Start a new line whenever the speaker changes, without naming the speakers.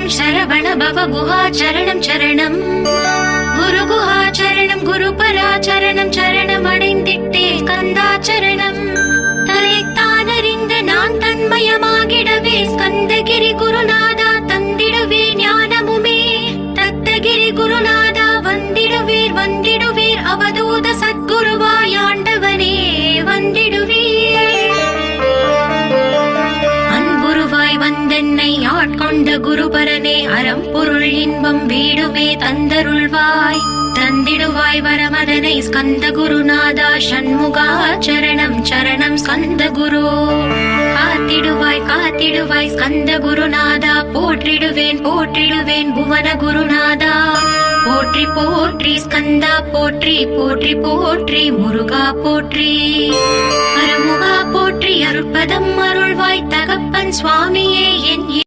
சரவண பவ குஹா சரணம் சரணம் குரு குஹா சரணம் குரு பரா சரணம் சரணம் அடைந்திட்டே கந்தா சரணம் தன்னைத்தானறிந்த நான் தன்மயமாகிடவே ஸ்கந்தகிரி குருநாதா தந்திடுவே ஞானமுமே தத்தகிரி குருநாதா வந்திடுவீர் வந்திடுவீர் அவதூத சத்குருவாய் ஆண்டவனே வந்திடுவீர் அன்புருவாய் வந்தென்னை ஆட்கொண்ட குருபரனே அறம்பொருள் இன்பம் வீடுமே தந்தருள்வாய் தந்திடுவாய் வரமதனை ஸ்கந்த குருநாதா ஷண்முகா சரணம் சரணம் ஸ்கந்த குரு காத்திடுவாய் காத்திடுவாய் ஸ்கந்த குருநாதா போற்றிடுவேன் போற்றிடுவேன் புவன குருநாதா போற்றி போற்றி ஸ்கந்தா போற்றி போற்றி போற்றி முருகா போற்றி அருமுகா போற்றி அருட்பதம் அருள்வாய் தகப்பன் சுவாமியே என்